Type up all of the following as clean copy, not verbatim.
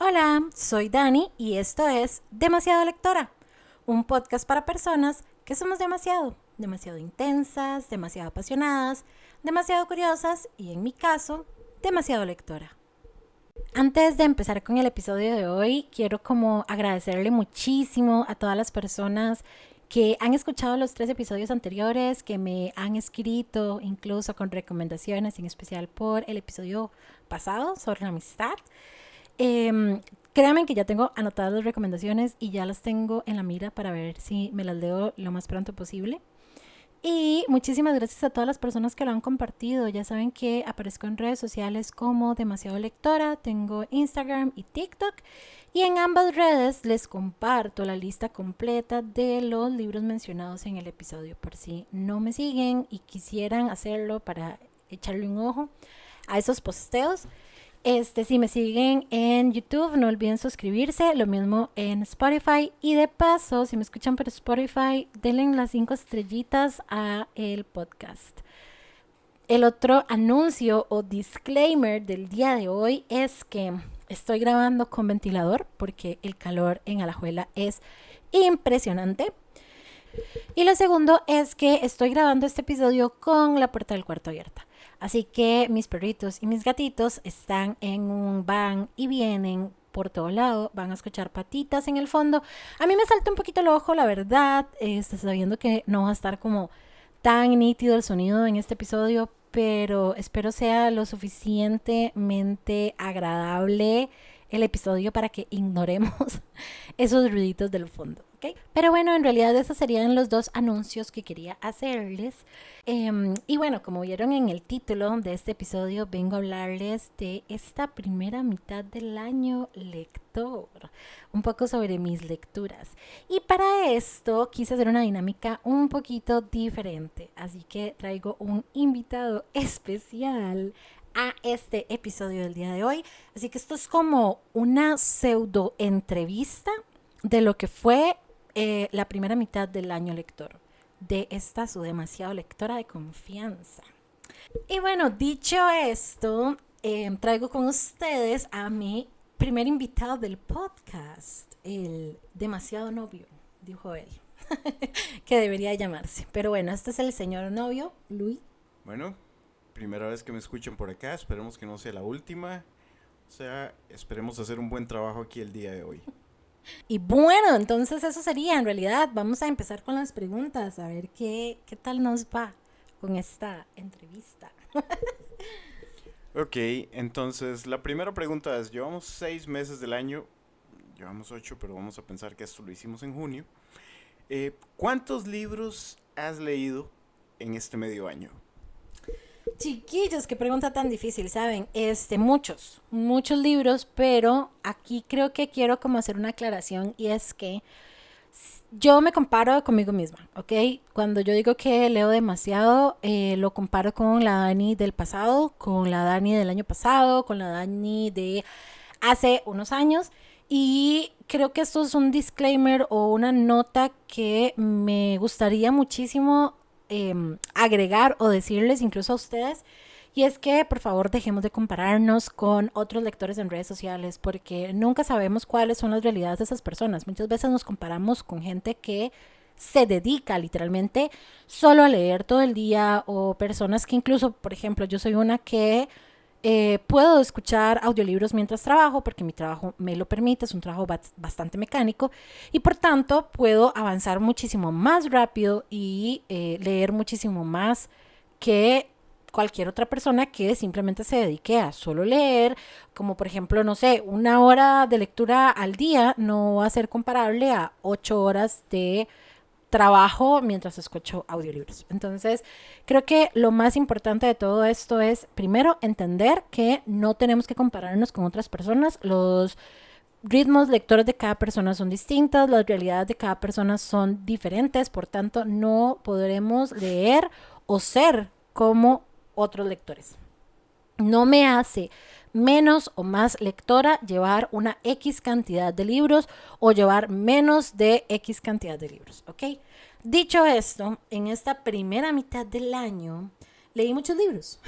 Hola, soy Dani y esto es Demasiado Lectora, un podcast para personas que somos demasiado intensas, demasiado apasionadas, demasiado curiosas y en mi caso, demasiado lectora. Antes de empezar con el episodio de hoy, quiero como agradecerle muchísimo a todas las personas que han escuchado los 3 episodios anteriores, que me han escrito incluso con recomendaciones, en especial por el episodio pasado sobre la amistad. Créanme que ya tengo anotadas las recomendaciones y ya las tengo en la mira para ver si me las leo lo más pronto posible. Y muchísimas gracias a todas las personas que lo han compartido. Ya saben que aparezco en redes sociales como Demasiado Lectora. Tengo Instagram y TikTok. Y en ambas redes les comparto la lista completa de los libros mencionados en el episodio. Por si no me siguen y quisieran hacerlo para echarle un ojo a esos posteos. Si me siguen en YouTube, no olviden suscribirse, lo mismo en Spotify. Y de paso, si me escuchan por Spotify, denle las 5 estrellitas a el podcast. El otro anuncio o disclaimer del día de hoy es que estoy grabando con ventilador porque el calor en Alajuela es impresionante. Y lo segundo es que estoy grabando este episodio con la puerta del cuarto abierta. Así que mis perritos y mis gatitos están en un van y vienen por todo lado. Van a escuchar patitas en el fondo. A mí me salta un poquito el ojo, la verdad, sabiendo que no va a estar como tan nítido el sonido en este episodio, pero espero sea lo suficientemente agradable el episodio para que ignoremos esos ruiditos del fondo. ¿Okay? Pero bueno, en realidad esos serían los 2 anuncios que quería hacerles. Y bueno, como vieron en el título de este episodio, vengo a hablarles de esta primera mitad del año lector, un poco sobre mis lecturas. Y para esto quise hacer una dinámica un poquito diferente, así que traigo un invitado especial a este episodio del día de hoy. Así que esto es como una pseudo entrevista de lo que fue la primera mitad del año lector de esta su demasiado lectora de confianza. Y bueno, dicho esto, traigo con ustedes a mi primer invitado del podcast, el demasiado novio, dijo él, que debería llamarse. Pero bueno, este es el señor novio, Luis. Bueno, primera vez que me escuchan por acá, esperemos que no sea la última. O sea, esperemos hacer un buen trabajo aquí el día de hoy. Y bueno, entonces eso sería en realidad. Vamos a empezar con las preguntas, a ver qué tal nos va con esta entrevista. Ok, entonces la primera pregunta es, llevamos 6 meses del año, llevamos 8, pero vamos a pensar que esto lo hicimos en junio. ¿Cuántos libros has leído en este medio año? Chiquillos, qué pregunta tan difícil, ¿saben? Muchos libros, pero aquí creo que quiero como hacer una aclaración y es que yo me comparo conmigo misma, ¿ok? Cuando yo digo que leo demasiado, lo comparo con la Dani del pasado, con la Dani del año pasado, con la Dani de hace unos años. Y creo que esto es un disclaimer o una nota que me gustaría muchísimo agregar o decirles incluso a ustedes. Y es que por favor dejemos de compararnos con otros lectores en redes sociales porque nunca sabemos cuáles son las realidades de esas personas. Muchas veces nos comparamos con gente que se dedica literalmente solo a leer todo el día o personas que incluso, por ejemplo, yo soy una que puedo escuchar audiolibros mientras trabajo porque mi trabajo me lo permite, es un trabajo bastante mecánico y por tanto puedo avanzar muchísimo más rápido y leer muchísimo más que cualquier otra persona que simplemente se dedique a solo leer, como por ejemplo, no sé, 1 hora de lectura al día no va a ser comparable a 8 horas de trabajo mientras escucho audiolibros. Entonces, creo que lo más importante de todo esto es, primero, entender que no tenemos que compararnos con otras personas. Los ritmos lectores de cada persona son distintos, las realidades de cada persona son diferentes, por tanto, no podremos leer o ser como otros lectores. No me hace menos o más lectora llevar una X cantidad de libros o llevar menos de X cantidad de libros, ¿ok? Dicho esto, en esta primera mitad del año leí muchos libros.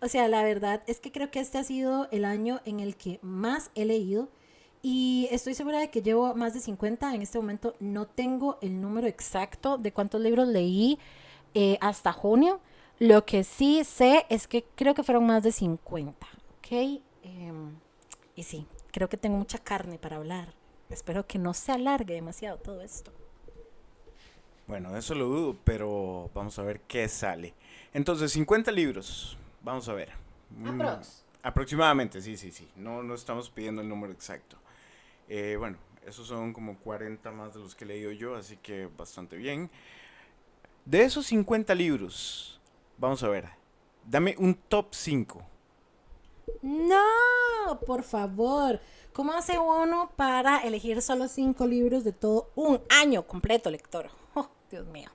O sea, la verdad es que creo que este ha sido el año en el que más he leído y estoy segura de que llevo más de 50. En este momento no tengo el número exacto de cuántos libros leí hasta junio. Lo que sí sé es que creo que fueron más de 50, ¿ok? Y sí, creo que tengo mucha carne para hablar. Espero que no se alargue demasiado todo esto. Bueno, eso lo dudo, pero vamos a ver qué sale. Entonces, 50 libros. Vamos a ver. Aprox. Aproximadamente, sí, sí, sí. No, no estamos pidiendo el número exacto. Bueno, esos son como 40 más de los que he leído yo, así que bastante bien. De esos 50 libros, vamos a ver. Dame un top 5. No, por favor. ¿Cómo hace uno para elegir solo 5 libros de todo un año completo, lector? Oh, Dios mío.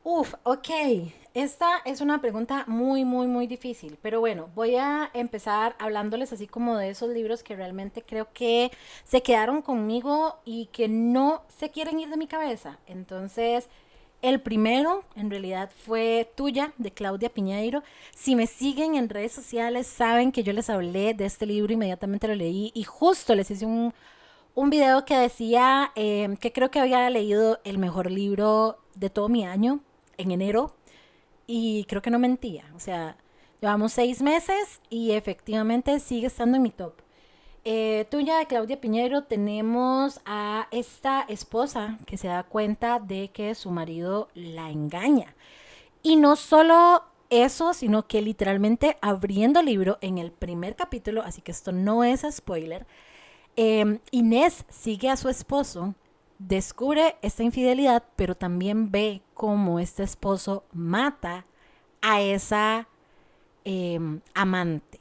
Uf, ok. Esta es una pregunta muy, muy, muy difícil. Pero bueno, voy a empezar hablándoles así como de esos libros que realmente creo que se quedaron conmigo y que no se quieren ir de mi cabeza. Entonces, el primero en realidad fue Tuya, de Claudia Piñeiro. Si me siguen en redes sociales, saben que yo les hablé de este libro, inmediatamente lo leí y justo les hice un video que decía que creo que había leído el mejor libro de todo mi año en enero y creo que no mentía. O sea, llevamos 6 meses y efectivamente sigue estando en mi top. Tuya de Claudia Piñero, tenemos a esta esposa que se da cuenta de que su marido la engaña. Y no solo eso, sino que literalmente abriendo el libro en el primer capítulo, así que esto no es spoiler, Inés sigue a su esposo, descubre esta infidelidad, pero también ve cómo este esposo mata a esa amante.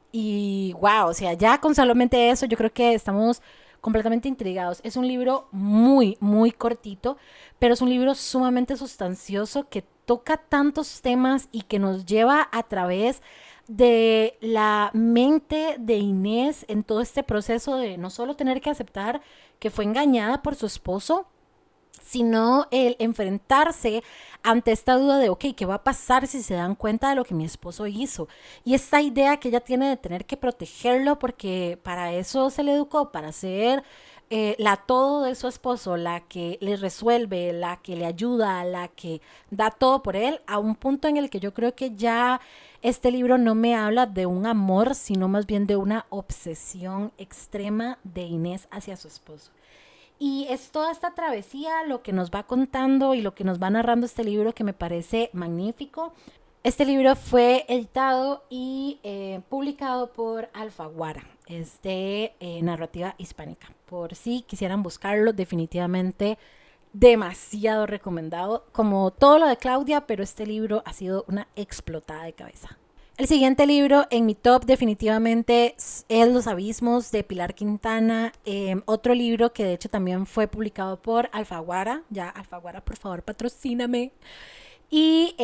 Y wow, o sea, ya con solamente eso yo creo que estamos completamente intrigados. Es un libro muy, muy cortito, pero es un libro sumamente sustancioso que toca tantos temas y que nos lleva a través de la mente de Inés en todo este proceso de no solo tener que aceptar que fue engañada por su esposo, sino el enfrentarse ante esta duda de, ok, ¿qué va a pasar si se dan cuenta de lo que mi esposo hizo? Y esta idea que ella tiene de tener que protegerlo porque para eso se le educó, para ser la todo de su esposo, la que le resuelve, la que le ayuda, la que da todo por él, a un punto en el que yo creo que ya este libro no me habla de un amor, sino más bien de una obsesión extrema de Inés hacia su esposo. Y es toda esta travesía lo que nos va contando y lo que nos va narrando este libro que me parece magnífico. Este libro fue editado y publicado por Alfaguara. Es de narrativa hispánica. Por si quisieran buscarlo, definitivamente demasiado recomendado. Como todo lo de Claudia, pero este libro ha sido una explotada de cabeza. El siguiente libro en mi top definitivamente es Los Abismos de Pilar Quintana, otro libro que de hecho también fue publicado por Alfaguara. Ya, Alfaguara, por favor, patrocíname. Y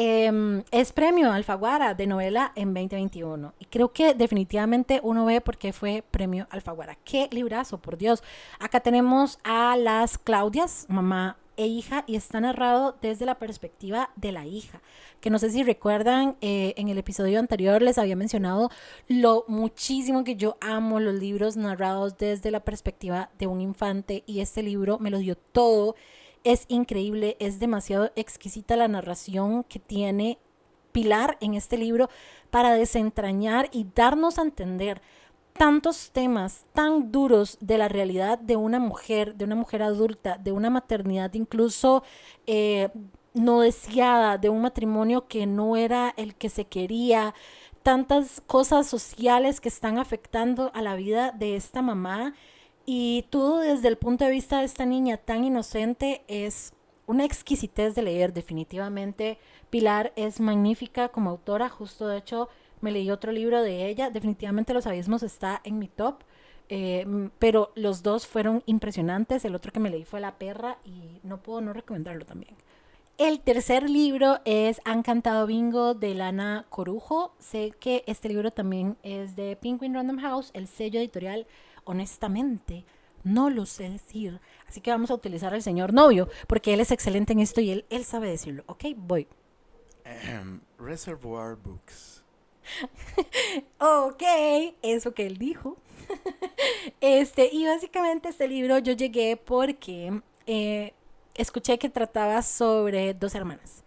es premio Alfaguara de novela en 2021. Y creo que definitivamente uno ve por qué fue premio Alfaguara. ¡Qué librazo, por Dios! Acá tenemos a las Claudias, mamá e hija, y está narrado desde la perspectiva de la hija. Que no sé si recuerdan, en el episodio anterior les había mencionado lo muchísimo que yo amo los libros narrados desde la perspectiva de un infante. Y este libro me lo dio todo. Es increíble, es demasiado exquisita la narración que tiene Pilar en este libro para desentrañar y darnos a entender tantos temas tan duros de la realidad de una mujer adulta, de una maternidad incluso no deseada, de un matrimonio que no era el que se quería, tantas cosas sociales que están afectando a la vida de esta mamá y todo desde el punto de vista de esta niña tan inocente es una exquisitez de leer, definitivamente. Pilar es magnífica como autora, justo de hecho me leí otro libro de ella, definitivamente Los Abismos está en mi top, pero los dos fueron impresionantes, el otro que me leí fue La Perra y no puedo no recomendarlo también. El tercer libro es Han cantado bingo de Lana Corujo. Sé que este libro también es de Penguin Random House, el sello editorial. Honestamente, no lo sé decir. Así que vamos a utilizar al señor novio, porque él es excelente en esto y él sabe decirlo. Ok, voy. Reservoir Books. Ok, eso que él dijo. Y básicamente este libro yo llegué porque escuché que trataba sobre dos hermanas.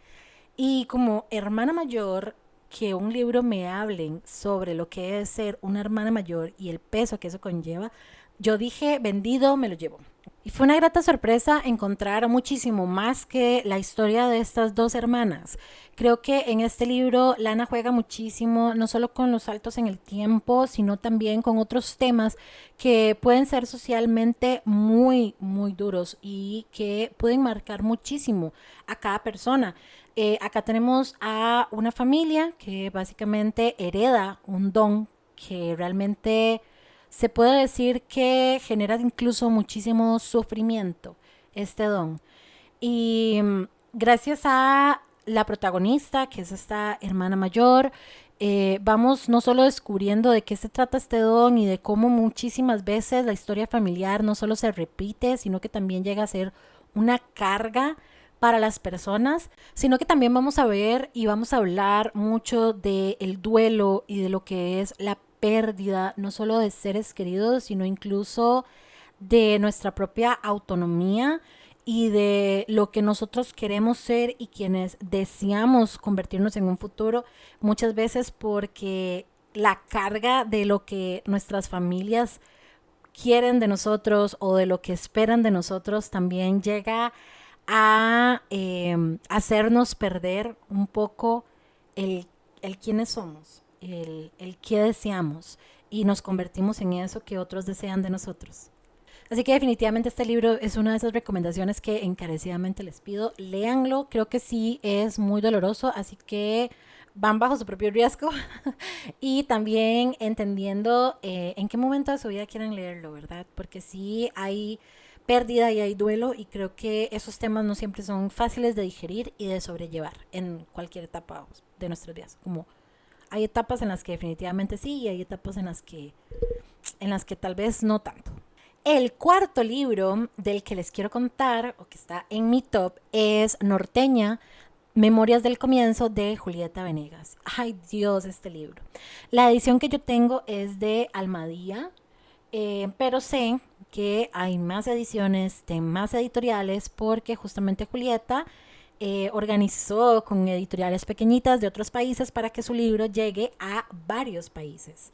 Y como hermana mayor, que un libro me hablen sobre lo que es ser una hermana mayor y el peso que eso conlleva, yo dije, vendido, me lo llevo. Y fue una grata sorpresa encontrar muchísimo más que la historia de estas dos hermanas. Creo que en este libro Lana juega muchísimo, no solo con los saltos en el tiempo, sino también con otros temas que pueden ser socialmente muy, muy duros y que pueden marcar muchísimo a cada persona. Acá tenemos a una familia que básicamente hereda un don que realmente se puede decir que genera incluso muchísimo sufrimiento este don. Y gracias a la protagonista, que es esta hermana mayor, vamos no solo descubriendo de qué se trata este don y de cómo muchísimas veces la historia familiar no solo se repite, sino que también llega a ser una carga para las personas, sino que también vamos a ver y vamos a hablar mucho del duelo y de lo que es la pérdida, no solo de seres queridos, sino incluso de nuestra propia autonomía y de lo que nosotros queremos ser y quienes deseamos convertirnos en un futuro, muchas veces porque la carga de lo que nuestras familias quieren de nosotros o de lo que esperan de nosotros también llega a hacernos perder un poco el quiénes somos, el qué deseamos y nos convertimos en eso que otros desean de nosotros. Así que definitivamente este libro es una de esas recomendaciones que encarecidamente les pido. Léanlo, creo que sí es muy doloroso, así que van bajo su propio riesgo y también entendiendo en qué momento de su vida quieren leerlo, ¿verdad? Porque sí hay pérdida y hay duelo y creo que esos temas no siempre son fáciles de digerir y de sobrellevar en cualquier etapa de nuestras vidas. Como hay etapas en las que definitivamente sí y hay etapas en las que tal vez no tanto. El cuarto libro del que les quiero contar, o que está en mi top, es Norteña, Memorias del Comienzo de Julieta Venegas. Ay Dios, este libro. La edición que yo tengo es de Almadía, pero sé que hay más ediciones de más editoriales porque justamente Julieta organizó con editoriales pequeñitas de otros países para que su libro llegue a varios países.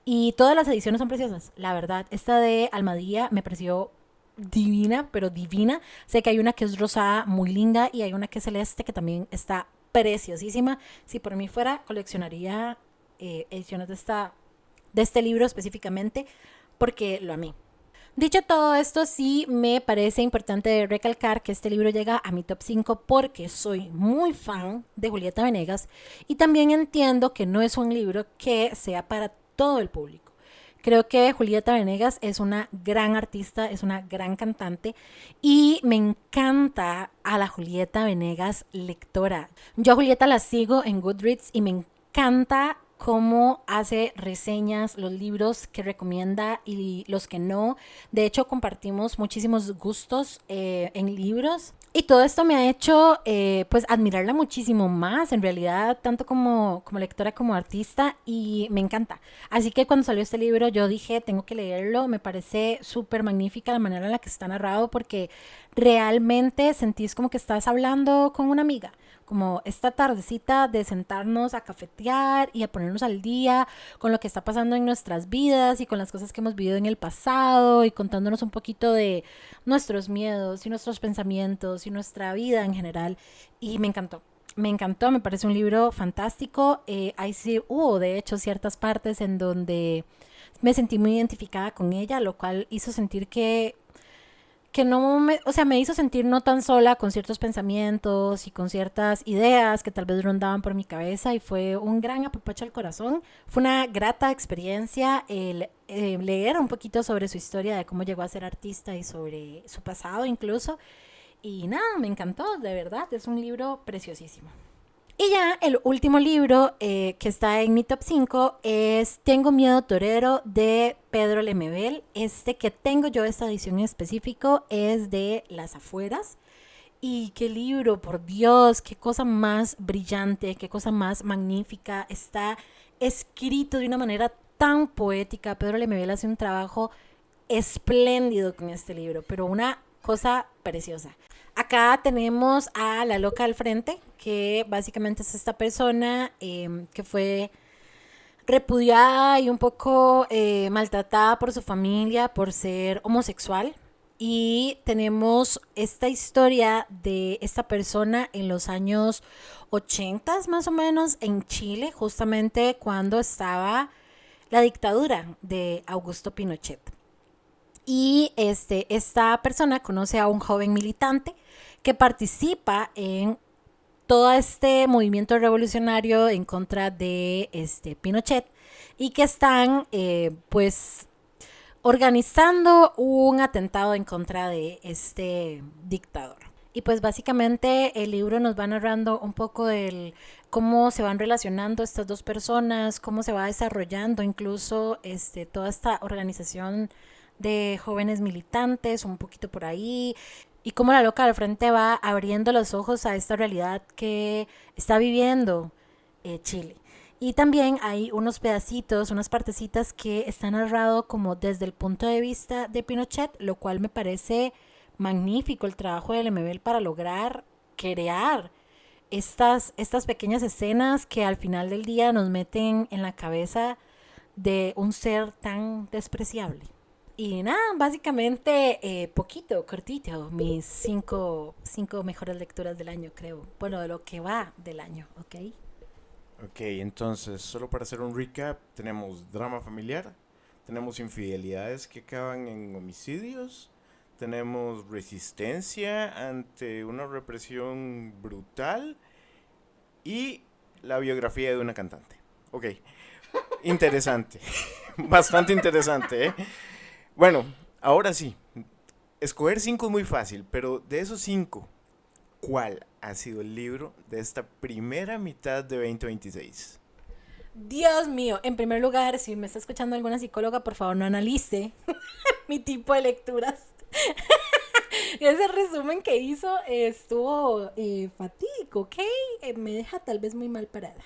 Y todas las ediciones son preciosas, la verdad. Esta de Almadía me pareció divina, pero divina. Sé que hay una que es rosada, muy linda, y hay una que es celeste, que también está preciosísima. Si por mí fuera, coleccionaría ediciones de este libro específicamente, porque lo amé. Dicho todo esto, sí me parece importante recalcar que este libro llega a mi top 5 porque soy muy fan de Julieta Venegas y también entiendo que no es un libro que sea para todo el público. Creo que Julieta Venegas es una gran artista, es una gran cantante y me encanta a la Julieta Venegas lectora. Yo a Julieta la sigo en Goodreads y me encanta cómo hace reseñas, los libros que recomienda y los que no. De hecho, compartimos muchísimos gustos en libros. Y todo esto me ha hecho pues admirarla muchísimo más, en realidad, tanto como lectora como artista, y me encanta. Así que cuando salió este libro yo dije, tengo que leerlo, me parece súper magnífica la manera en la que está narrado porque realmente sentís como que estás hablando con una amiga como esta tardecita de sentarnos a cafetear y a ponernos al día con lo que está pasando en nuestras vidas y con las cosas que hemos vivido en el pasado y contándonos un poquito de nuestros miedos y nuestros pensamientos y nuestra vida en general. Y me encantó. Me encantó, me parece un libro fantástico. Ahí sí hubo, de hecho, ciertas partes en donde me sentí muy identificada con ella, lo cual hizo sentir que no me, o sea, me hizo sentir no tan sola con ciertos pensamientos y con ciertas ideas que tal vez rondaban por mi cabeza y fue un gran apapacho al corazón. Fue una grata experiencia el leer un poquito sobre su historia, de cómo llegó a ser artista y sobre su pasado incluso. Y nada, me encantó, de verdad, es un libro preciosísimo. Y ya el último libro que está en mi top 5 es Tengo Miedo Torero de Pedro Lemebel. Este que tengo yo, esta edición en específico, es de Las Afueras. Y qué libro, por Dios, qué cosa más brillante, qué cosa más magnífica. Está escrito de una manera tan poética. Pedro Lemebel hace un trabajo espléndido con este libro, pero una cosa preciosa. Acá tenemos a la loca al frente, que básicamente es esta persona que fue repudiada y un poco maltratada por su familia por ser homosexual. Y tenemos esta historia de esta persona en los años 80 más o menos en Chile, justamente cuando estaba la dictadura de Augusto Pinochet. Y esta persona conoce a un joven militante que participa en todo este movimiento revolucionario en contra de Pinochet y que están pues organizando un atentado en contra de este dictador. Y pues básicamente el libro nos va narrando un poco del cómo se van relacionando estas dos personas, cómo se va desarrollando incluso toda esta organización de jóvenes militantes, un poquito por ahí, y cómo la loca del frente va abriendo los ojos a esta realidad que está viviendo Chile. Y también hay unos pedacitos, unas partecitas que están narrado como desde el punto de vista de Pinochet, lo cual me parece magnífico el trabajo de Lemebel para lograr crear estas pequeñas escenas que al final del día nos meten en la cabeza de un ser tan despreciable. Y nada, básicamente poquito, cortito, mis cinco mejores lecturas del año, creo. Bueno, de lo que va del año, ¿ok? Ok, entonces, solo para hacer un recap, tenemos drama familiar, tenemos infidelidades que acaban en homicidios, tenemos resistencia ante una represión brutal y la biografía de una cantante. Ok, interesante, bastante interesante, ¿eh? Bueno, ahora sí, escoger 5 es muy fácil, pero de esos 5, ¿cuál ha sido el libro de esta primera mitad de 2026? Dios mío, en primer lugar, si me está escuchando alguna psicóloga, por favor no analice mi tipo de lecturas. Ese resumen que hizo estuvo fatídico, ¿ok? Me deja tal vez muy mal parada.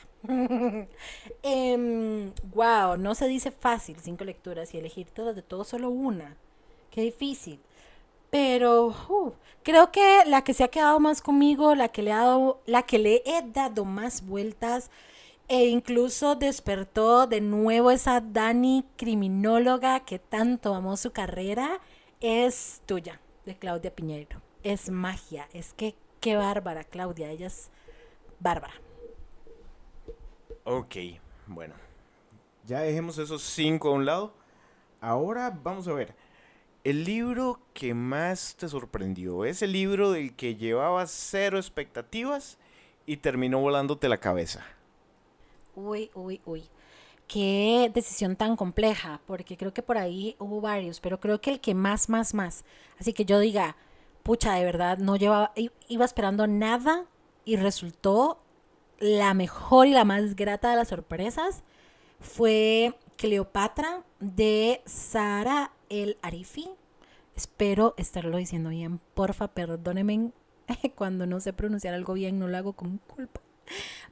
Wow, no se dice fácil 5 lecturas y elegir todas de todo solo una. Qué difícil. Pero creo que la que se ha quedado más conmigo, la que le he dado más vueltas e incluso despertó de nuevo esa Dani criminóloga que tanto amó su carrera, es tuya, de Claudia Piñeiro. Es magia, es que qué bárbara Claudia, ella es bárbara. Ok, bueno, ya dejemos esos 5 a un lado. Ahora vamos a ver, el libro que más te sorprendió, ese libro del que llevabas cero expectativas y terminó volándote la cabeza. Uy, uy, uy. Qué decisión tan compleja, porque creo que por ahí hubo varios, pero creo que el que más. Así que yo diga, pucha, de verdad, no llevaba, iba esperando nada y resultó la mejor y la más grata de las sorpresas fue Cleopatra de Sara El Arifi. Espero estarlo diciendo bien. Porfa, perdónenme cuando no sé pronunciar algo bien, no lo hago con culpa.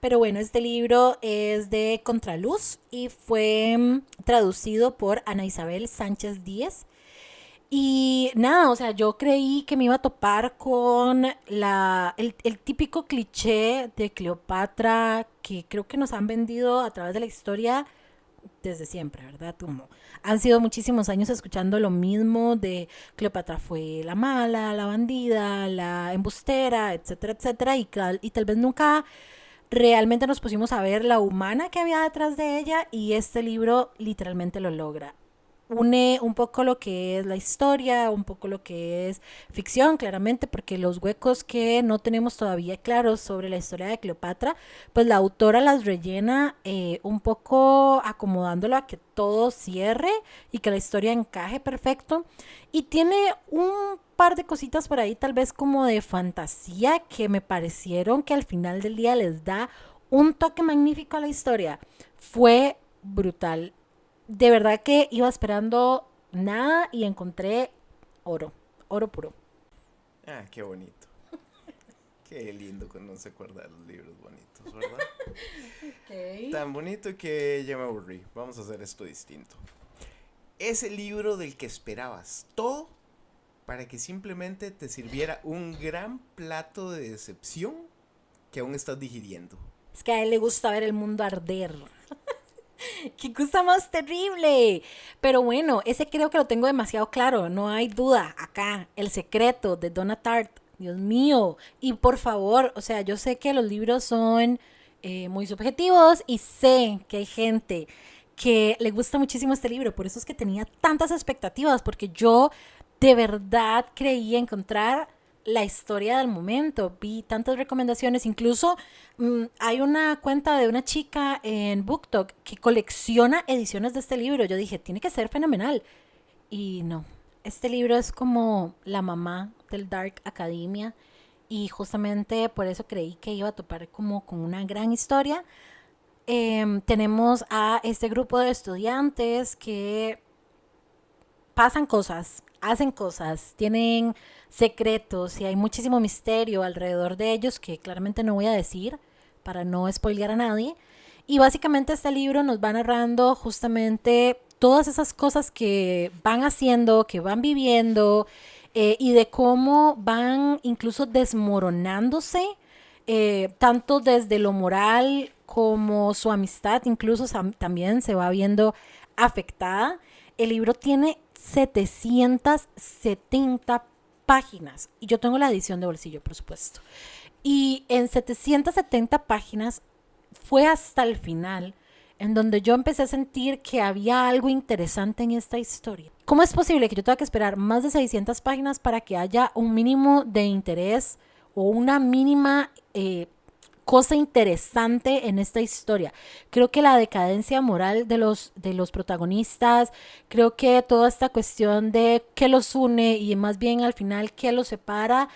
Pero bueno, este libro es de Contraluz y fue traducido por Ana Isabel Sánchez Díez. Y nada, o sea, yo creí que me iba a topar con el típico cliché de Cleopatra que creo que nos han vendido a través de la historia desde siempre, ¿verdad? Como han sido muchísimos años escuchando lo mismo de Cleopatra fue la mala, la bandida, la embustera, etcétera, etcétera, y tal vez nunca realmente nos pusimos a ver la humana que había detrás de ella y este libro literalmente lo logra. Une un poco lo que es la historia, un poco lo que es ficción, claramente, porque los huecos que no tenemos todavía claros sobre la historia de Cleopatra, pues la autora las rellena un poco acomodándolo a que todo cierre y que la historia encaje perfecto. Y tiene un par de cositas por ahí, tal vez como de fantasía, que me parecieron que al final del día les da un toque magnífico a la historia. Fue brutal, de verdad que iba esperando nada y encontré oro, oro puro. Ah, qué bonito. Qué lindo cuando se acuerda de los libros bonitos, ¿verdad? Ok. Tan bonito que ya me aburrí. Vamos a hacer esto distinto. Ese libro del que esperabas todo para que simplemente te sirviera un gran plato de decepción que aún estás digiriendo. Es que a él le gusta ver el mundo arder. ¡Qué cosa más terrible! Pero bueno, ese creo que lo tengo demasiado claro. No hay duda. Acá, El secreto de Donna Tartt. Dios mío. Y por favor, o sea, yo sé que los libros son muy subjetivos y sé que hay gente que le gusta muchísimo este libro. Por eso es que tenía tantas expectativas, porque yo de verdad creí encontrar la historia del momento. Vi tantas recomendaciones, incluso hay una cuenta de una chica en BookTok que colecciona ediciones de este libro. Yo dije, tiene que ser fenomenal. Y no, este libro es como la mamá del Dark Academia y justamente por eso creí que iba a topar como con una gran historia. Tenemos a este grupo de estudiantes que pasan cosas, hacen cosas, tienen secretos y hay muchísimo misterio alrededor de ellos que claramente no voy a decir para no spoilear a nadie. Y básicamente este libro nos va narrando justamente todas esas cosas que van haciendo, que van viviendo y de cómo van incluso desmoronándose, tanto desde lo moral como su amistad, incluso también se va viendo afectada. El libro tiene 770 páginas y yo tengo la edición de bolsillo, por supuesto. Y en 770 páginas fue hasta el final en donde yo empecé a sentir que había algo interesante en esta historia. ¿Cómo es posible que yo tenga que esperar más de 600 páginas para que haya un mínimo de interés o una mínima cosa interesante en esta historia? Creo que la decadencia moral de los protagonistas, creo que toda esta cuestión de qué los une y más bien al final qué los separa,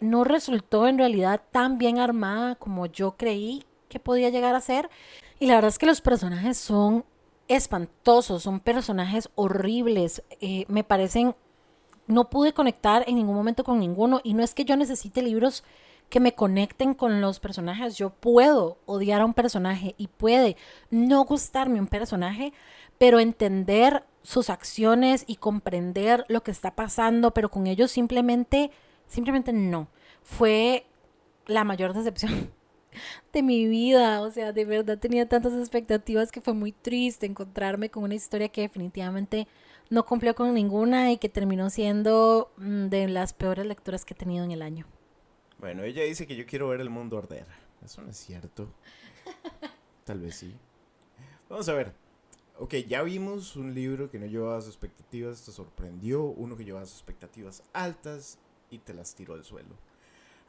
no resultó en realidad tan bien armada como yo creí que podía llegar a ser. Y la verdad es que los personajes son espantosos, son personajes horribles, me parecen, no pude conectar en ningún momento con ninguno y no es que yo necesite libros que me conecten con los personajes. Yo puedo odiar a un personaje y puede no gustarme un personaje, pero entender sus acciones y comprender lo que está pasando, pero con ellos simplemente no. Fue la mayor decepción de mi vida. O sea, de verdad tenía tantas expectativas que fue muy triste encontrarme con una historia que definitivamente no cumplió con ninguna y que terminó siendo de las peores lecturas que he tenido en el año. Bueno, ella dice que yo quiero ver el mundo arder. Eso no es cierto. Tal vez sí. Vamos a ver. Ok, ya vimos un libro que no llevaba sus expectativas, te sorprendió. Uno que llevaba sus expectativas altas y te las tiró al suelo.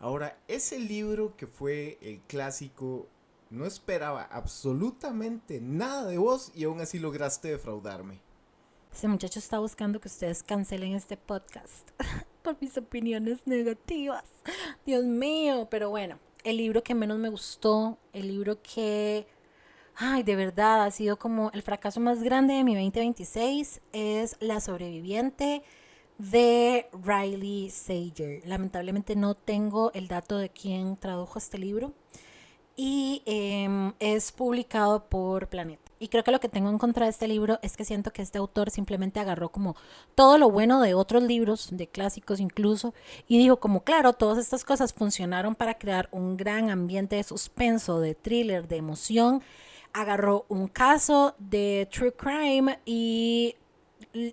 Ahora, ese libro que fue el clásico, no esperaba absolutamente nada de vos y aún así lograste defraudarme. Ese muchacho está buscando que ustedes cancelen este podcast por mis opiniones negativas. Dios mío, pero bueno, el libro que menos me gustó, el libro que, ay, de verdad ha sido como el fracaso más grande de mi 2026 es La sobreviviente de Riley Sager. Lamentablemente no tengo el dato de quién tradujo este libro y es publicado por Planeta. Y creo que lo que tengo en contra de este libro es que siento que este autor simplemente agarró como todo lo bueno de otros libros, de clásicos incluso, y dijo como, claro, todas estas cosas funcionaron para crear un gran ambiente de suspenso, de thriller, de emoción. Agarró un caso de true crime y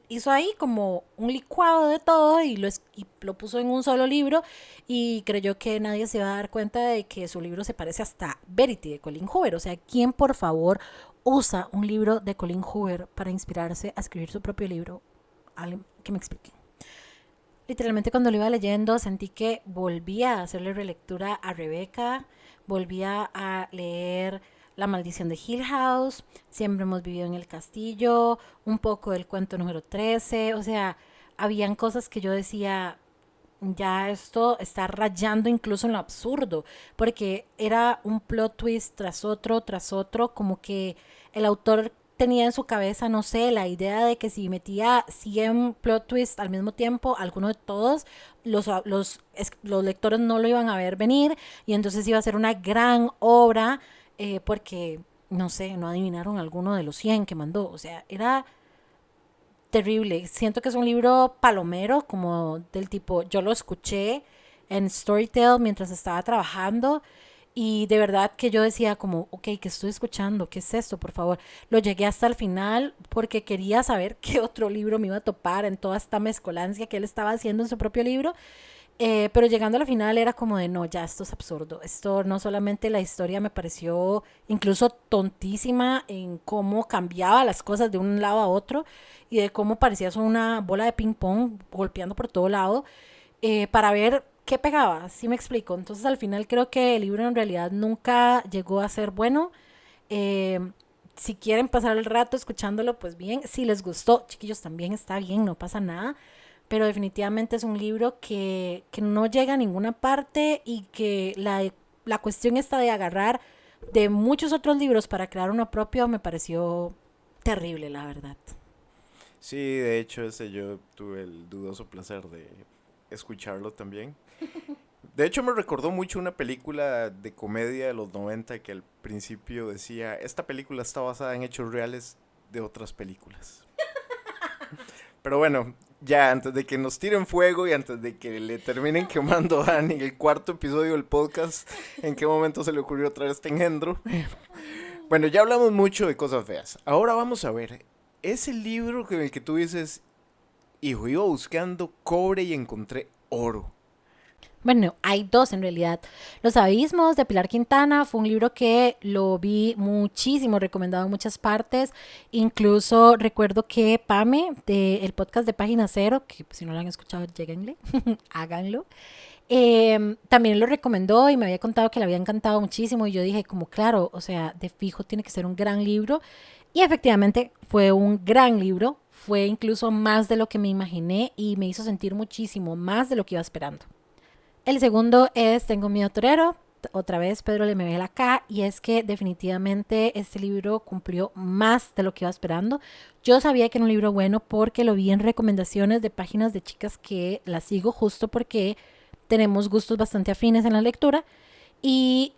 hizo ahí como un licuado de todo y lo puso en un solo libro y creyó que nadie se iba a dar cuenta de que su libro se parece hasta Verity de Colin Hoover. O sea, ¿quién por favor usa un libro de Colin Hoover para inspirarse a escribir su propio libro? Alguien que me explique. Literalmente cuando lo iba leyendo sentí que volvía a hacerle relectura a Rebecca, volvía a leer La maldición de Hill House, Siempre hemos vivido en el castillo, un poco del cuento número 13, o sea, habían cosas que yo decía, ya esto está rayando incluso en lo absurdo, porque era un plot twist tras otro, como que el autor tenía en su cabeza, no sé, la idea de que si metía 100 plot twists al mismo tiempo, alguno de todos, los lectores no lo iban a ver venir y entonces iba a ser una gran obra porque, no sé, no adivinaron alguno de los 100 que mandó. O sea, era terrible. Siento que es un libro palomero, como del tipo, yo lo escuché en Storytel mientras estaba trabajando y de verdad que yo decía como, ok, ¿qué estoy escuchando? ¿Qué es esto? Por favor. Lo llegué hasta el final porque quería saber qué otro libro me iba a topar en toda esta mezcolancia que él estaba haciendo en su propio libro. Pero llegando a la final era como de, no, ya esto es absurdo. Esto no solamente la historia me pareció incluso tontísima en cómo cambiaba las cosas de un lado a otro y de cómo parecía una bola de ping pong golpeando por todo lado para ver qué pegaba, ¿sí me explico? Entonces al final creo que el libro en realidad nunca llegó a ser bueno. Eh, si quieren pasar el rato escuchándolo, pues bien. Si les gustó, chiquillos, también está bien, no pasa nada. Pero definitivamente es un libro que no llega a ninguna parte y que la cuestión esta de agarrar de muchos otros libros para crear uno propio me pareció terrible, la verdad. Sí, de hecho, ese yo tuve el dudoso placer de escucharlo también. De hecho, me recordó mucho una película de comedia de los 90 que al principio decía, esta película está basada en hechos reales de otras películas. Pero bueno, ya antes de que nos tiren fuego y antes de que le terminen quemando a Dani el cuarto episodio del podcast, ¿en qué momento se le ocurrió traer este engendro? Bueno, ya hablamos mucho de cosas feas. Ahora vamos a ver, ese libro en el que tú dices, hijo, iba buscando cobre y encontré oro. Bueno, hay dos en realidad. Los Abismos de Pilar Quintana fue un libro que lo vi muchísimo, recomendado en muchas partes. Incluso recuerdo que Pame, del podcast de Página Cero, que pues, si no lo han escuchado, lleguenle, háganlo. También lo recomendó y me había contado que le había encantado muchísimo. Y yo dije, como claro, o sea, de fijo tiene que ser un gran libro. Y efectivamente fue un gran libro. Fue incluso más de lo que me imaginé y me hizo sentir muchísimo más de lo que iba esperando. El segundo es Tengo miedo torero. Otra vez Pedro Lemebel acá. Y es que definitivamente este libro cumplió más de lo que iba esperando. Yo sabía que era un libro bueno porque lo vi en recomendaciones de páginas de chicas que las sigo justo porque tenemos gustos bastante afines en la lectura. Y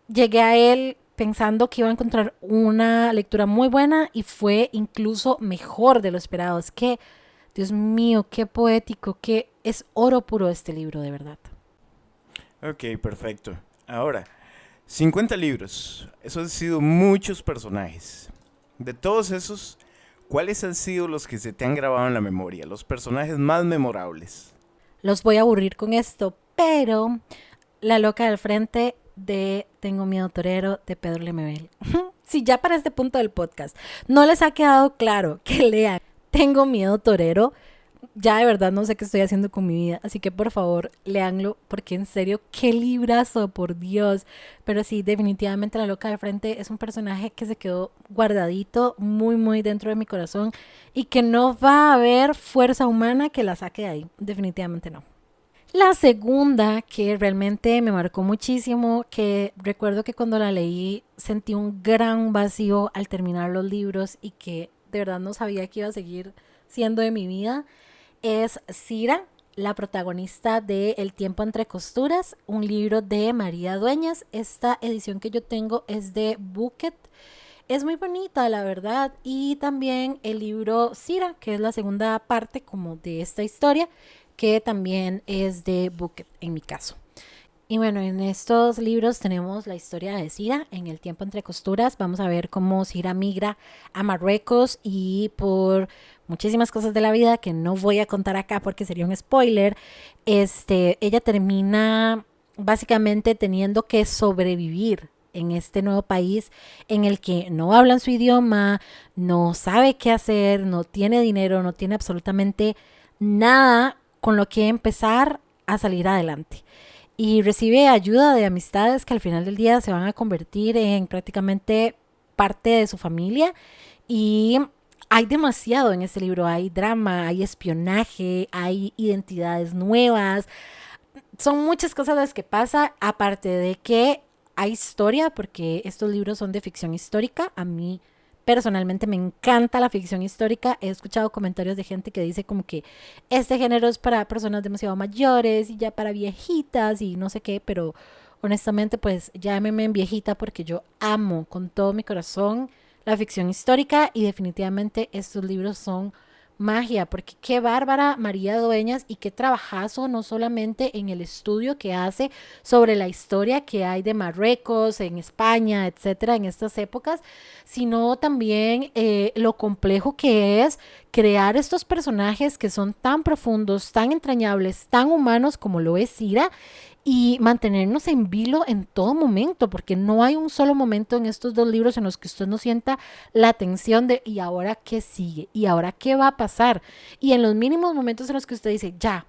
llegué a él pensando que iba a encontrar una lectura muy buena y fue incluso mejor de lo esperado. Es que, Dios mío, qué poético, que es oro puro este libro, de verdad. Ok, perfecto. Ahora, 50 libros. Eso han sido muchos personajes. De todos esos, ¿cuáles han sido los que se te han grabado en la memoria? Los personajes más memorables. Los voy a aburrir con esto, pero La loca del frente de Tengo miedo torero de Pedro Lemebel. Si ya para este punto del podcast no les ha quedado claro que lean Tengo miedo torero, ya de verdad no sé qué estoy haciendo con mi vida. Así que por favor, léanlo, porque en serio, qué librazo, por Dios. Pero sí, definitivamente La loca del frente es un personaje que se quedó guardadito muy, muy dentro de mi corazón y que no va a haber fuerza humana que la saque de ahí. Definitivamente no. La segunda, que realmente me marcó muchísimo, que recuerdo que cuando la leí sentí un gran vacío al terminar los libros y que de verdad no sabía que iba a seguir siendo de mi vida, es Cira, la protagonista de El tiempo entre costuras, un libro de María Dueñas. Esta edición que yo tengo es de Bucket. Es muy bonita, la verdad. Y también el libro Cira, que es la segunda parte como de esta historia, que también es de Bucket en mi caso. Y bueno, en estos libros tenemos la historia de Cira en El tiempo entre costuras. Vamos a ver cómo Cira migra a Marruecos y por muchísimas cosas de la vida que no voy a contar acá porque sería un spoiler, ella termina básicamente teniendo que sobrevivir en este nuevo país en el que no hablan su idioma, no sabe qué hacer, no tiene dinero, no tiene absolutamente nada con lo que empezar a salir adelante y recibe ayuda de amistades que al final del día se van a convertir en prácticamente parte de su familia y hay demasiado en este libro, hay drama, hay espionaje, hay identidades nuevas, son muchas cosas las que pasa, aparte de que hay historia, porque estos libros son de ficción histórica, a mí personalmente me encanta la ficción histórica. He escuchado comentarios de gente que dice como que este género es para personas demasiado mayores y ya para viejitas y no sé qué, pero honestamente pues llámeme en viejita porque yo amo con todo mi corazón la ficción histórica y definitivamente estos libros son magia, porque qué bárbara María Dueñas y qué trabajazo no solamente en el estudio que hace sobre la historia que hay de Marruecos, en España, etcétera, en estas épocas, sino también lo complejo que es crear estos personajes que son tan profundos, tan entrañables, tan humanos como lo es Cira y mantenernos en vilo en todo momento, porque no hay un solo momento en estos dos libros en los que usted no sienta la tensión de ¿y ahora qué sigue? ¿Y ahora qué va a pasar? Y en los mínimos momentos en los que usted dice, ya,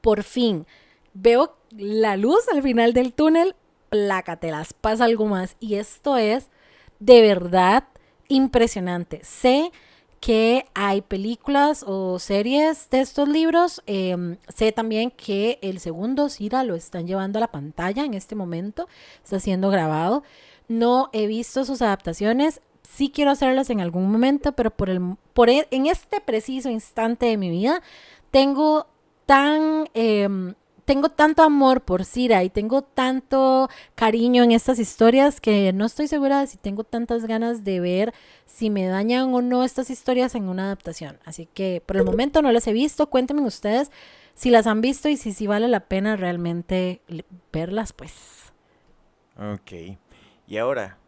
por fin, veo la luz al final del túnel, plácatelas, pasa algo más. Y esto es de verdad impresionante. Sé que hay películas o series de estos libros. Sé también que el segundo, Cira, lo están llevando a la pantalla en este momento. Está siendo grabado. No he visto sus adaptaciones. Sí quiero hacerlas en algún momento, pero en este preciso instante de mi vida tengo tan tengo tanto amor por Cira y tengo tanto cariño en estas historias que no estoy segura de si tengo tantas ganas de ver si me dañan o no estas historias en una adaptación. Así que por el momento no las he visto. Cuéntenme ustedes si las han visto y si vale la pena realmente verlas, pues. Ok. Y ahora,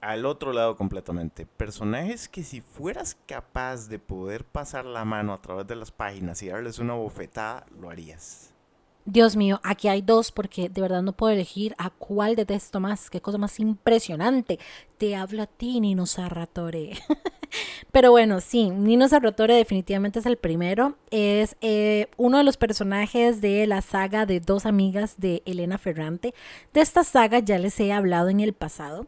al otro lado completamente. Personajes que si fueras capaz de poder pasar la mano a través de las páginas y darles una bofetada, lo harías. Dios mío, aquí hay dos porque de verdad no puedo elegir a cuál detesto más. Qué cosa más impresionante. Te hablo a ti, Nino Sarratore. Pero bueno, sí, Nino Sarratore definitivamente es el primero. Es uno de los personajes de la saga de Dos amigas de Elena Ferrante. De esta saga ya les he hablado en el pasado.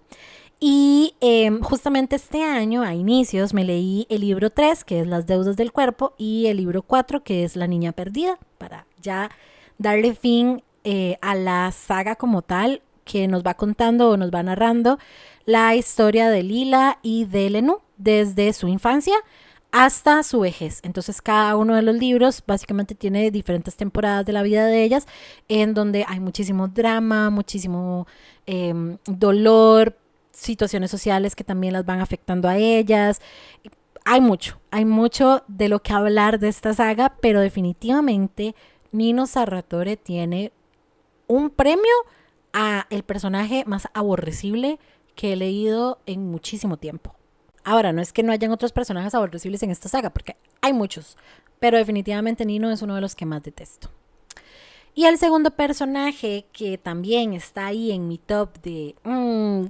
Y justamente este año, a inicios, me leí el libro 3, que es Las deudas del cuerpo, y el libro 4, que es La niña perdida, para ya darle fin a la saga como tal, que nos va contando o nos va narrando la historia de Lila y de Lenú desde su infancia hasta su vejez. Entonces cada uno de los libros básicamente tiene diferentes temporadas de la vida de ellas en donde hay muchísimo drama, muchísimo dolor, situaciones sociales que también las van afectando a ellas. Hay mucho de lo que hablar de esta saga, pero definitivamente Nino Sarratore tiene un premio a el personaje más aborrecible que he leído en muchísimo tiempo. Ahora, no es que no hayan otros personajes aborrecibles en esta saga, porque hay muchos, pero definitivamente Nino es uno de los que más detesto. Y el segundo personaje que también está ahí en mi top de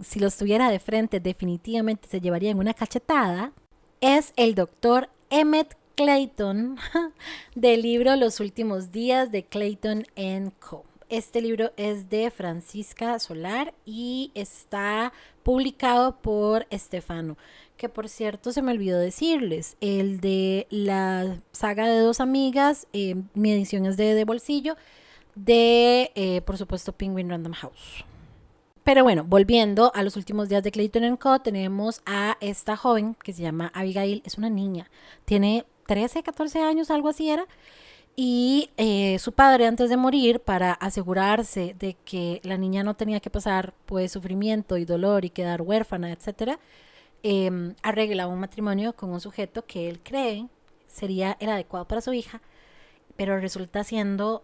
si lo estuviera de frente definitivamente se llevaría en una cachetada, es el doctor Emmett Clayton del libro Los últimos días de Clayton Co. Este libro es de Francisca Solar y está publicado por Estefano, que por cierto se me olvidó decirles, el de la saga de Dos amigas, mi edición es de bolsillo, de por supuesto Penguin Random House. Pero bueno, volviendo a los últimos días de Clayton Co, tenemos a esta joven que se llama Abigail, es una niña, tiene 13, 14 años, algo así era, y su padre antes de morir, para asegurarse de que la niña no tenía que pasar pues sufrimiento y dolor y quedar huérfana, etcétera, arregla un matrimonio con un sujeto que él cree sería el adecuado para su hija, pero resulta siendo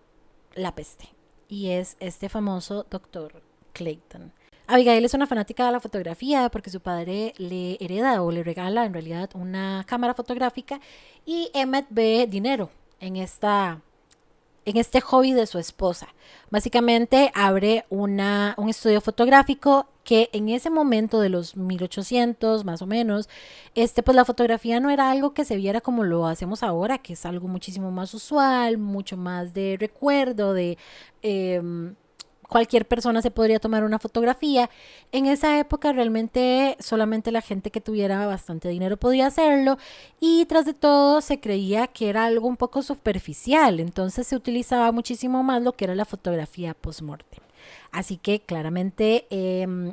la peste, y es este famoso doctor Clayton. Abigail es una fanática de la fotografía porque su padre le hereda o le regala en realidad una cámara fotográfica y Emmett ve dinero en este hobby de su esposa. Básicamente abre un estudio fotográfico que en ese momento de los 1800 más o menos, pues la fotografía no era algo que se viera como lo hacemos ahora, que es algo muchísimo más usual, mucho más de recuerdo, de cualquier persona se podría tomar una fotografía. En esa época realmente solamente la gente que tuviera bastante dinero podía hacerlo y tras de todo se creía que era algo un poco superficial, entonces se utilizaba muchísimo más lo que era la fotografía post-mortem. Así que claramente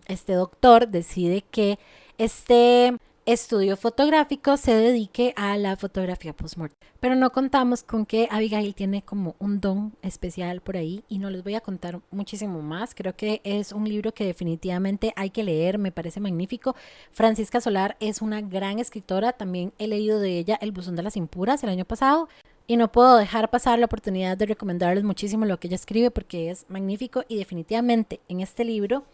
este doctor decide que este estudio fotográfico se dedique a la fotografía post-mortem. Pero no contamos con que Abigail tiene como un don especial por ahí y no les voy a contar muchísimo más. Creo que es un libro que definitivamente hay que leer, me parece magnífico. Francisca Solar es una gran escritora, también he leído de ella El buzón de las impuras el año pasado. Y no puedo dejar pasar la oportunidad de recomendarles muchísimo lo que ella escribe porque es magnífico y definitivamente en este libro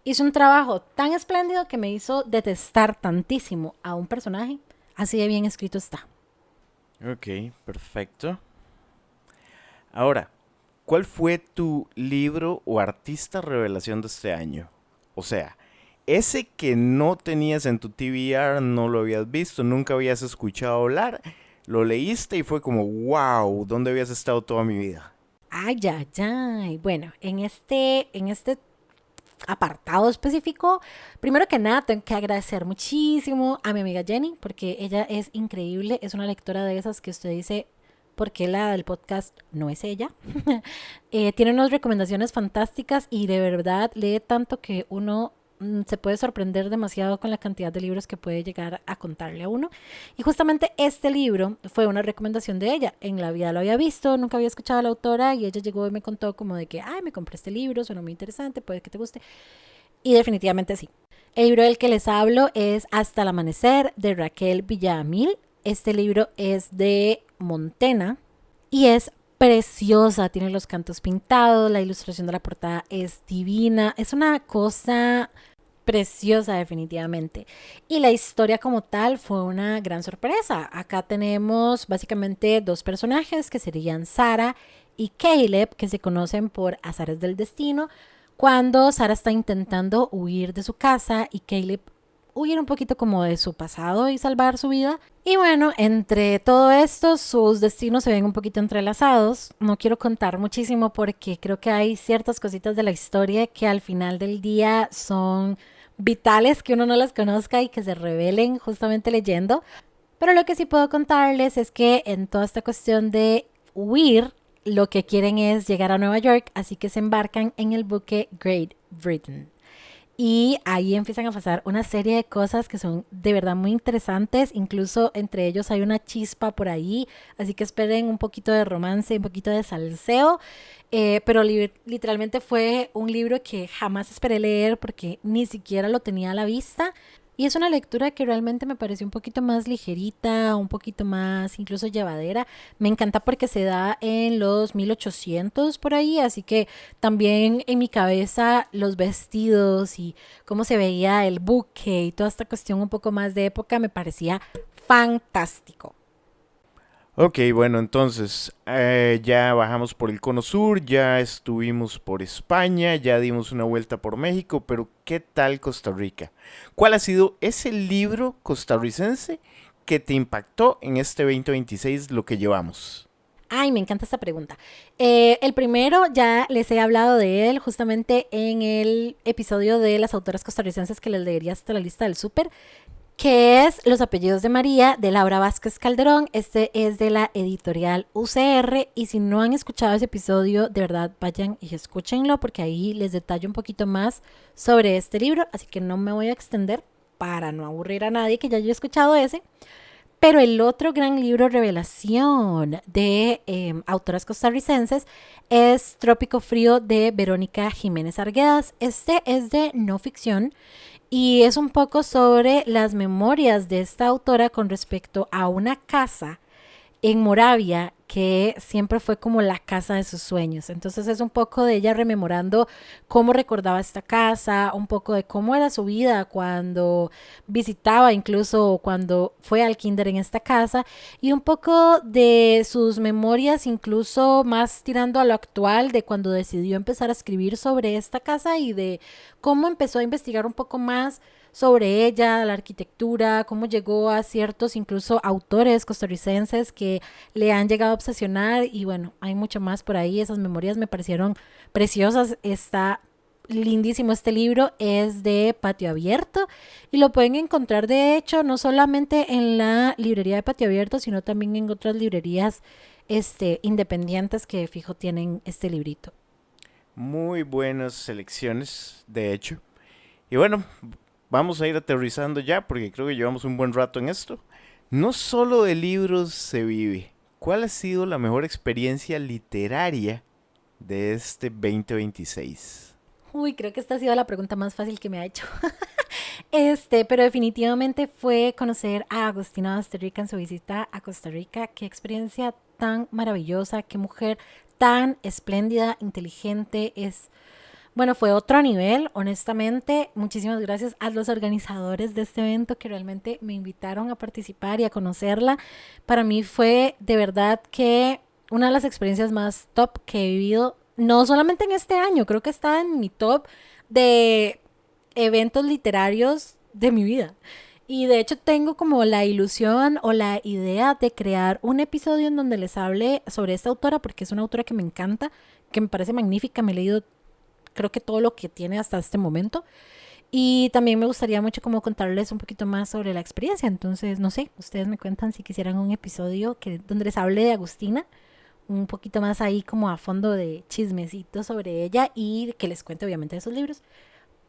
hizo un trabajo tan espléndido que me hizo detestar tantísimo a un personaje. Así de bien escrito está. Ok, perfecto. Ahora, ¿cuál fue tu libro o artista revelación de este año? O sea, ese que no tenías en tu TBR, no lo habías visto, nunca habías escuchado hablar, lo leíste y fue como, wow, ¿dónde habías estado toda mi vida? Ay, ay, ay. Bueno, en este apartado específico, primero que nada tengo que agradecer muchísimo a mi amiga Jenny porque ella es increíble, es una lectora de esas que usted dice, ¿por qué la del podcast no es ella? Tiene unas recomendaciones fantásticas y de verdad lee tanto que uno se puede sorprender demasiado con la cantidad de libros que puede llegar a contarle a uno. Y justamente este libro fue una recomendación de ella. En la vida lo había visto, nunca había escuchado a la autora y ella llegó y me contó como de que, ay, me compré este libro, suena muy interesante, puede que te guste. Y definitivamente sí. El libro del que les hablo es Hasta el amanecer de Raquel Villamil. Este libro es de Montena y es preciosa, tiene los cantos pintados, la ilustración de la portada es divina, es una cosa preciosa definitivamente. Y la historia como tal fue una gran sorpresa. Acá tenemos básicamente dos personajes que serían Sara y Caleb, que se conocen por azares del destino, cuando Sara está intentando huir de su casa y Caleb huir un poquito como de su pasado y salvar su vida. Y bueno, entre todo esto, sus destinos se ven un poquito entrelazados. No quiero contar muchísimo porque creo que hay ciertas cositas de la historia que al final del día son vitales que uno no las conozca y que se revelen justamente leyendo. Pero lo que sí puedo contarles es que en toda esta cuestión de huir, lo que quieren es llegar a Nueva York, así que se embarcan en el buque Great Britain. Y ahí empiezan a pasar una serie de cosas que son de verdad muy interesantes. Incluso entre ellos hay una chispa por ahí. Así que esperen un poquito de romance, un poquito de salseo. Pero literalmente fue un libro que jamás esperé leer porque ni siquiera lo tenía a la vista. Y es una lectura que realmente me pareció un poquito más ligerita, un poquito más incluso llevadera. Me encanta porque se da en los 1800 por ahí, así que también en mi cabeza los vestidos y cómo se veía el buque y toda esta cuestión un poco más de época me parecía fantástico. Ok, bueno, entonces ya bajamos por el Cono Sur, ya estuvimos por España, ya dimos una vuelta por México, pero ¿qué tal Costa Rica? ¿Cuál ha sido ese libro costarricense que te impactó en este 2026, lo que llevamos? Ay, me encanta esta pregunta. El primero ya les he hablado de él justamente en el episodio de las autoras costarricenses que les leería hasta la lista del súper, que es Los apellidos de María de Laura Vázquez Calderón. Este es de la editorial UCR y si no han escuchado ese episodio, de verdad vayan y escúchenlo porque ahí les detallo un poquito más sobre este libro, así que no me voy a extender para no aburrir a nadie que ya haya escuchado ese. Pero el otro gran libro revelación de autoras costarricenses es Trópico Frío de Verónica Jiménez Arguedas. Este es de no ficción y es un poco sobre las memorias de esta autora con respecto a una casa en Moravia que siempre fue como la casa de sus sueños. Entonces es un poco de ella rememorando cómo recordaba esta casa, un poco de cómo era su vida cuando visitaba, incluso cuando fue al kinder en esta casa, y un poco de sus memorias, incluso más tirando a lo actual, de cuando decidió empezar a escribir sobre esta casa y de cómo empezó a investigar un poco más sobre ella, la arquitectura, cómo llegó a ciertos incluso autores costarricenses que le han llegado a obsesionar y bueno, hay mucho más por ahí, esas memorias me parecieron preciosas, está lindísimo este libro, es de Patio Abierto y lo pueden encontrar de hecho no solamente en la librería de Patio Abierto, sino también en otras librerías independientes que fijo tienen este librito. Muy buenas selecciones, de hecho. Y bueno, vamos a ir aterrizando ya porque creo que llevamos un buen rato en esto. No solo de libros se vive. ¿Cuál ha sido la mejor experiencia literaria de este 2026? Uy, creo que esta ha sido la pregunta más fácil que me ha hecho. Pero definitivamente fue conocer a Agustina Basterrica en su visita a Costa Rica. Qué experiencia tan maravillosa, qué mujer tan espléndida, inteligente, bueno, fue otro nivel, honestamente. Muchísimas gracias a los organizadores de este evento que realmente me invitaron a participar y a conocerla. Para mí fue de verdad que una de las experiencias más top que he vivido, no solamente en este año, creo que está en mi top de eventos literarios de mi vida. Y de hecho tengo como la ilusión o la idea de crear un episodio en donde les hable sobre esta autora, porque es una autora que me encanta, que me parece magnífica. Me he leído creo que todo lo que tiene hasta este momento. Y también me gustaría mucho como contarles un poquito más sobre la experiencia. Entonces, no sé, ustedes me cuentan si quisieran un episodio donde les hable de Agustina, un poquito más ahí como a fondo de chismecito sobre ella y que les cuente obviamente de sus libros.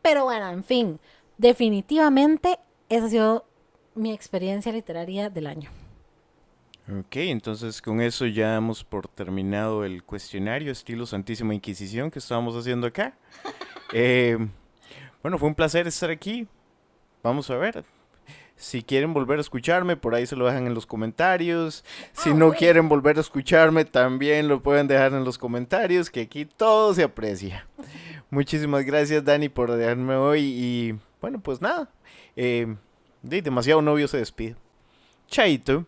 Pero bueno, en fin, definitivamente esa ha sido mi experiencia literaria del año. Ok, entonces con eso ya damos por terminado el cuestionario estilo Santísima Inquisición que estábamos haciendo acá. Bueno, fue un placer estar aquí. Vamos a ver. Si quieren volver a escucharme, por ahí se lo dejan en los comentarios. Si no quieren volver a escucharme, también lo pueden dejar en los comentarios, que aquí todo se aprecia. Muchísimas gracias, Dani, por dejarme hoy. Y bueno, pues nada. Demasiado novio se despide. Chaito.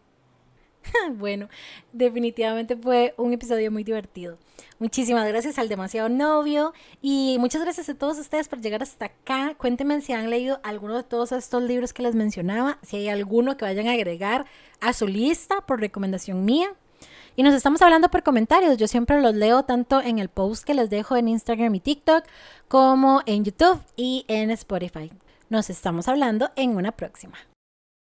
Bueno, definitivamente fue un episodio muy divertido. Muchísimas gracias al Demasiado Novio y muchas gracias a todos ustedes por llegar hasta acá. Cuéntenme si han leído alguno de todos estos libros que les mencionaba, si hay alguno que vayan a agregar a su lista por recomendación mía. Y nos estamos hablando por comentarios. Yo siempre los leo tanto en el post que les dejo en Instagram y TikTok como en YouTube y en Spotify. Nos estamos hablando en una próxima.